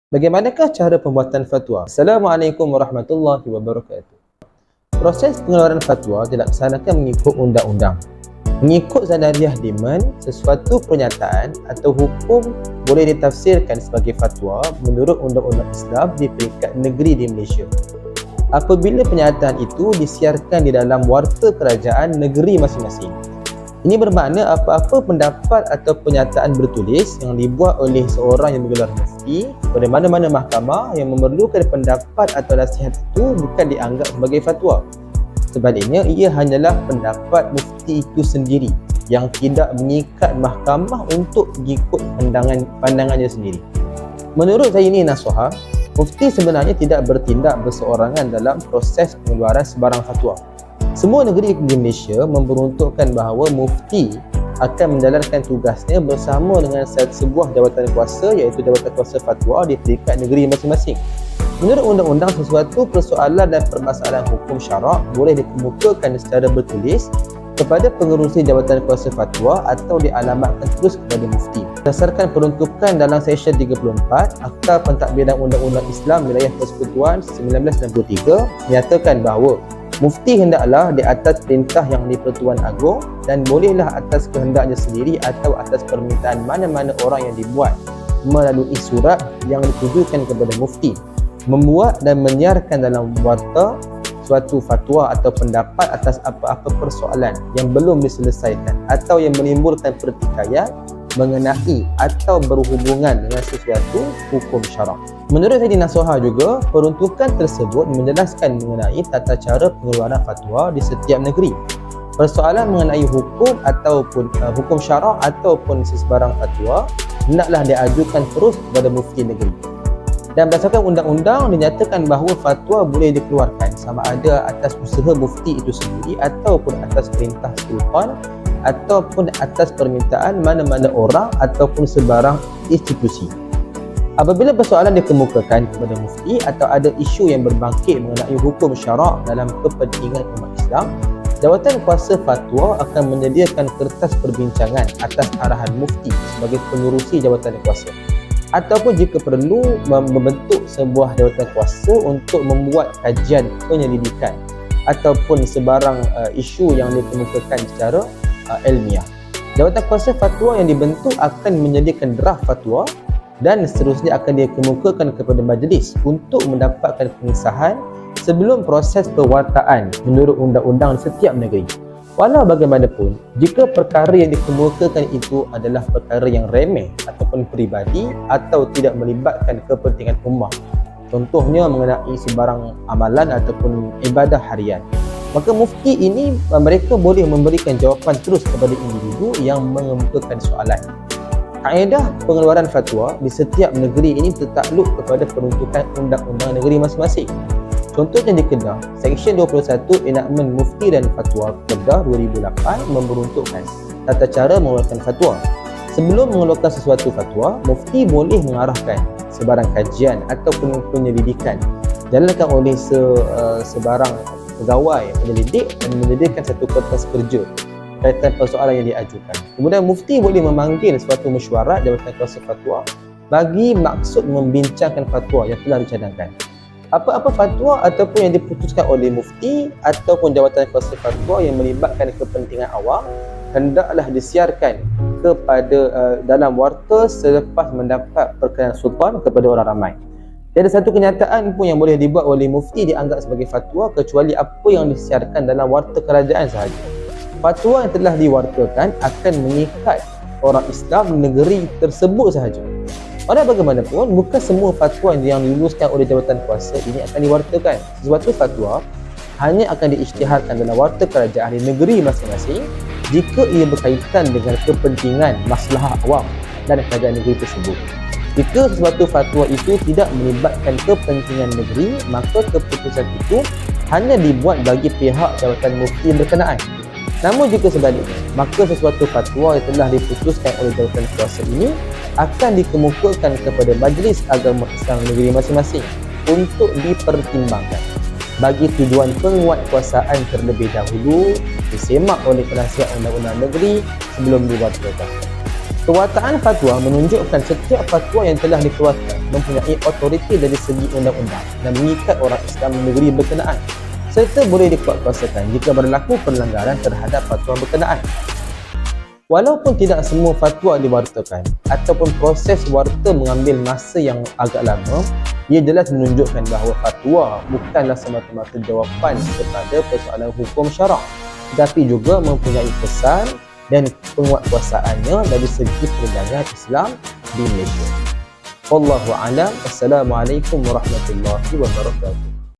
Bagaimanakah cara pembuatan fatwa? Assalamualaikum warahmatullahi wabarakatuh. Proses pengeluaran fatwa dilaksanakan mengikut undang-undang. Mengikut Zanariah Diman, sesuatu pernyataan atau hukum boleh ditafsirkan sebagai fatwa menurut undang-undang Islam di peringkat negeri di Malaysia. Apabila pernyataan itu disiarkan di dalam warta kerajaan negeri masing-masing. Ini bermakna apa-apa pendapat atau pernyataan bertulis yang dibuat oleh seorang yang bergelar mufti pada mana-mana mahkamah yang memerlukan pendapat atau nasihat itu bukan dianggap sebagai fatwa. Sebaliknya, ia hanyalah pendapat mufti itu sendiri yang tidak mengikat mahkamah untuk mengikut pandangannya sendiri. Menurut saya ini nasihat, mufti sebenarnya tidak bertindak berseorangan dalam proses pengeluaran sebarang fatwa. Semua negeri di Malaysia memperuntukkan bahawa mufti akan menjalankan tugasnya bersama dengan sebuah jawatan kuasa, iaitu jawatan kuasa fatwa di peringkat negeri masing-masing. Menurut undang-undang, sesuatu persoalan dan permasalahan hukum syarak boleh dikemukakan secara bertulis kepada pengerusi jawatan kuasa fatwa atau dialamatkan terus kepada mufti. Berdasarkan peruntukan dalam Seksyen 34 Akta Pentadbiran Undang-Undang Islam Wilayah Persekutuan 1993 menyatakan bahawa mufti hendaklah di atas perintah Yang di-Pertuan Agong dan bolehlah atas kehendaknya sendiri atau atas permintaan mana-mana orang yang dibuat melalui surat yang ditujukan kepada mufti membuat dan menyiarkan dalam warta suatu fatwa atau pendapat atas apa-apa persoalan yang belum diselesaikan atau yang menimbulkan pertikaian mengenai atau berhubungan dengan sesuatu hukum syarak. Menurut Saidina Nasuha juga, peruntukan tersebut menjelaskan mengenai tata cara pengeluaran fatwa di setiap negeri. Persoalan mengenai hukum ataupun hukum syarak ataupun sesebarang fatwa hendaklah diajukan terus kepada mufti negeri. Dan berdasarkan undang-undang dinyatakan bahawa fatwa boleh dikeluarkan sama ada atas usaha mufti itu sendiri ataupun atas perintah sultan ataupun atas permintaan mana-mana orang ataupun sebarang institusi. Apabila persoalan dikemukakan kepada mufti atau ada isu yang berbangkit mengenai hukum syarak dalam kepentingan umat Islam, jawatan kuasa fatwa akan menyediakan kertas perbincangan atas arahan mufti sebagai pengerusi jawatan kuasa, ataupun jika perlu membentuk sebuah jawatan kuasa untuk membuat kajian penyelidikan ataupun sebarang isu yang dikemukakan secara ilmiah. Jawatan kuasa fatwa yang dibentuk akan menyediakan draft fatwa dan seterusnya akan dikemukakan kepada majlis untuk mendapatkan pengesahan sebelum proses pewartaan menurut undang-undang setiap negeri. Walau bagaimanapun, jika perkara yang dikemukakan itu adalah perkara yang remeh ataupun peribadi atau tidak melibatkan kepentingan ummah, contohnya mengenai sebarang amalan ataupun ibadah harian, maka mufti ini mereka boleh memberikan jawapan terus kepada individu yang mengemukakan soalan. Kaedah pengeluaran fatwa di setiap negeri ini tertakluk kepada peruntukan undang-undang negeri masing-masing. Contohnya di Kedah, Seksyen 21 Enakmen Mufti dan Fatwa Kedah 2008 memperuntukkan tata cara mengeluarkan fatwa. Sebelum mengeluarkan sesuatu fatwa, mufti boleh mengarahkan sebarang kajian ataupun penyelidikan dijalankan oleh sebarang pegawai penyelidik dan menyediakan satu kertas kerja kaitan persoalan yang diajukan. Kemudian mufti boleh memanggil suatu mesyuarat jawatan kuasa fatwa bagi maksud membincangkan fatwa yang telah dicadangkan. Apa-apa fatwa ataupun yang diputuskan oleh mufti ataupun jawatan kuasa fatwa yang melibatkan kepentingan awam hendaklah disiarkan kepada dalam warta selepas mendapat perkenan sultan kepada orang ramai. Tiada satu kenyataan pun yang boleh dibuat oleh mufti dianggap sebagai fatwa kecuali apa yang disiarkan dalam warta kerajaan sahaja. Fatwa yang telah diwartakan akan mengikat orang Islam negeri tersebut sahaja. Walau bagaimanapun, bukan semua fatwa yang diluluskan oleh jawatan kuasa ini akan diwartakan. Sesuatu fatwa hanya akan diisytiharkan dalam warta kerajaan di negeri masing-masing jika ia berkaitan dengan kepentingan maslahah awam dan kerajaan negeri tersebut. Jika sesuatu fatwa itu tidak melibatkan kepentingan negeri, maka keputusan itu hanya dibuat bagi pihak jawatan mufti berkenaan. Namun jika sebaliknya, maka sesuatu fatwa yang telah diputuskan oleh jawatan kuasa ini akan dikemukakan kepada Majlis Agama Islam negeri masing-masing untuk dipertimbangkan bagi tujuan penguatkuasaan terlebih dahulu disemak oleh penasihat undang-undang negeri sebelum diwartakan. Kewataan fatwa menunjukkan setiap fatwa yang telah dikeluarkan mempunyai otoriti dari segi undang-undang dan mengikat orang Islam negeri berkenaan, serta boleh dikuatkuasakan jika berlaku pelanggaran terhadap fatwa berkenaan. Walaupun tidak semua fatwa diwartakan ataupun proses warta mengambil masa yang agak lama, ia jelas menunjukkan bahawa fatwa bukanlah semata-mata jawapan kepada persoalan hukum syarak, tetapi juga mempunyai pesan dan penguatkuasaannya dari segi perundangan Islam di Malaysia. Wallahu a'lam. Assalamualaikum warahmatullahi wabarakatuh.